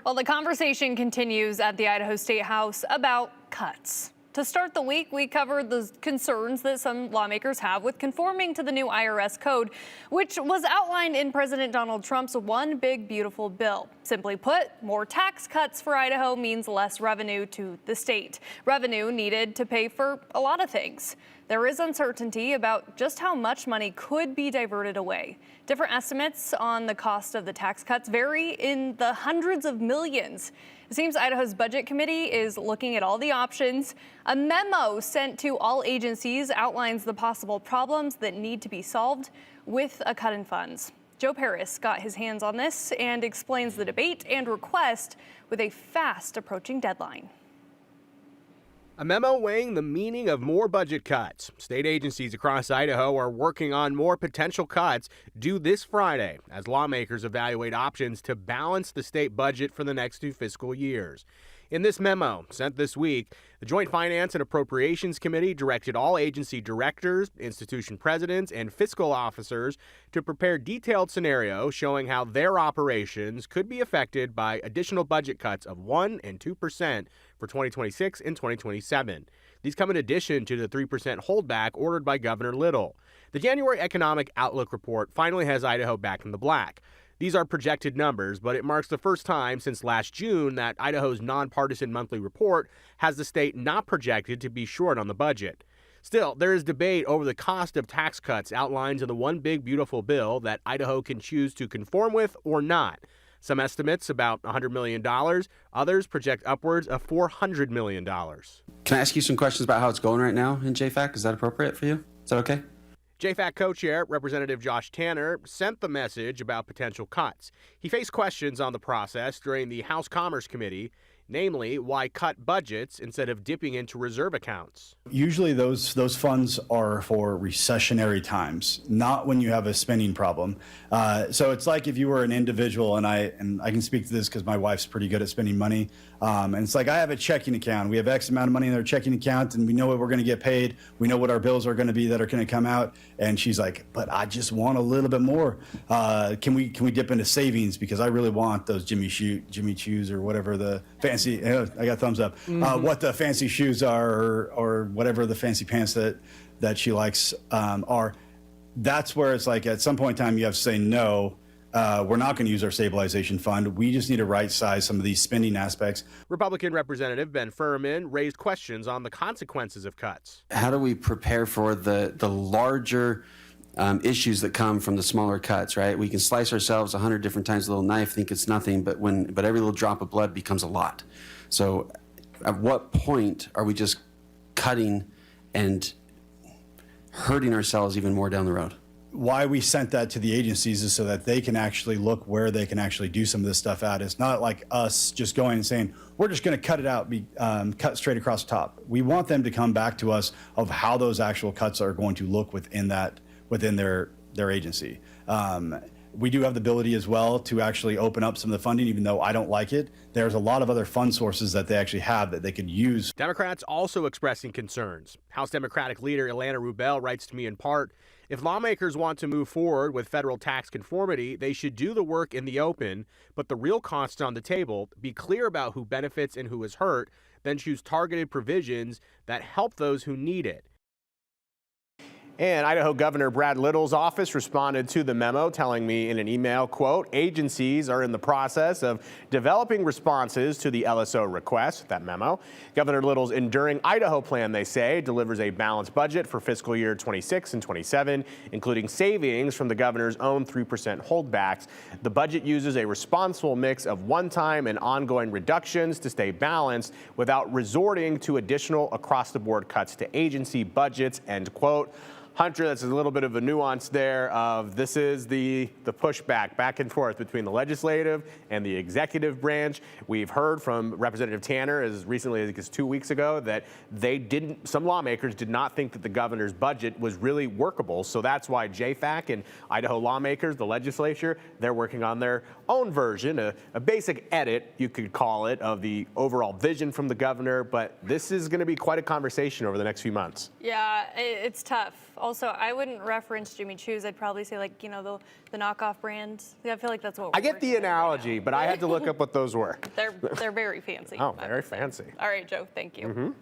Well, the conversation continues at the Idaho State House about cuts. To start the week, we covered the concerns that some lawmakers have with conforming to the new IRS code, which was outlined in President Donald Trump's One Big Beautiful Bill. Simply put, more tax cuts for Idaho means less revenue to the state. Revenue needed to pay for a lot of things. There is uncertainty about just how much money could be diverted away. Different estimates on the cost of the tax cuts vary in the hundreds of millions. It seems Idaho's Budget Committee is looking at all the options. A memo sent to all agencies outlines the possible problems that need to be solved with a cut in funds. Joe Paris got his hands on this and explains the debate and request with a fast approaching deadline. A memo weighing the meaning of more budget cuts. State agencies across Idaho are working on more potential cuts due this Friday as lawmakers evaluate options to balance the state budget for the next 2 fiscal years. In this memo sent this week, the Joint Finance and Appropriations Committee directed all agency directors, institution presidents, and fiscal officers to prepare detailed scenarios showing how their operations could be affected by additional budget cuts of 1% and 2% for 2026 and 2027. These come in addition to the 3% holdback ordered by Governor Little. The January Economic Outlook report finally has Idaho back in the black. These are projected numbers, but it marks the first time since last June that Idaho's nonpartisan monthly report has the state not projected to be short on the budget. Still, there is debate over the cost of tax cuts outlined in the One Big Beautiful Bill that Idaho can choose to conform with or not. Some estimates about $100 million. Others project upwards of $400 million. Can I ask you some questions about how it's going right now in JFAC? Is that appropriate for you? Is that okay? JFAC co-chair Representative Josh Tanner sent the message about potential cuts. He faced questions on the process during the House Commerce Committee, namely why cut budgets instead of dipping into reserve accounts. Usually those funds are for recessionary times, not when you have a spending problem. So it's like if you were an individual, and I can speak to this because my wife's pretty good at spending money. And it's like I have a checking account. We have X amount of money in our checking account, and we know what we're going to get paid. We know what our bills are going to be that are going to come out. And she's like, "But I just want a little bit more. Can we dip into savings because I really want those Jimmy Choos or whatever the fancy." I got thumbs up. What the fancy shoes are, or whatever the fancy pants that she likes are. That's where it's like at some point in time you have to say no. We're not going to use our stabilization fund. We just need to right size some of these spending aspects. Republican Representative Ben Furman raised questions on the consequences of cuts. How do we prepare for the larger issues that come from the smaller cuts, right? We can slice ourselves 100 different times with a little knife, think it's nothing, but every little drop of blood becomes a lot. So at what point are we just cutting and hurting ourselves even more down the road? Why we sent that to the agencies is so that they can actually look where they can actually do some of this stuff at. It's not like us just going and saying, we're just going to cut it out, cut straight across the top. We want them to come back to us of how those actual cuts are going to look within their agency. We do have the ability as well to actually open up some of the funding, even though I don't like it. There's a lot of other fund sources that they actually have that they could use. Democrats also expressing concerns. House Democratic leader Ilana Rubel writes to me in part, if lawmakers want to move forward with federal tax conformity, they should do the work in the open, but the real costs on the table, be clear about who benefits and who is hurt, then choose targeted provisions that help those who need it. And Idaho Governor Brad Little's office responded to the memo, telling me in an email, quote, agencies are in the process of developing responses to the LSO request, that memo. Governor Little's Enduring Idaho plan, they say, delivers a balanced budget for fiscal year 26 and 27, including savings from the governor's own 3% holdbacks. The budget uses a responsible mix of one-time and ongoing reductions to stay balanced without resorting to additional across-the-board cuts to agency budgets, end quote. Hunter, that's a little bit of a nuance there of this is the pushback back and forth between the legislative and the executive branch. We've heard from Representative Tanner as recently as 2 weeks ago that some lawmakers did not think that the governor's budget was really workable. So that's why JFAC and Idaho lawmakers, the legislature, they're working on their own version, a basic edit, you could call it, of the overall vision from the governor. But this is going to be quite a conversation over the next few months. Yeah, it's tough. Also, I wouldn't reference Jimmy Choo's. I'd probably say, like, you know, the knockoff brand. Yeah, I feel like that's what I we're get the working with right analogy, now. but I had to look up what those were. They're very fancy. Oh, I very would say. fancy. All right, Joe, thank you.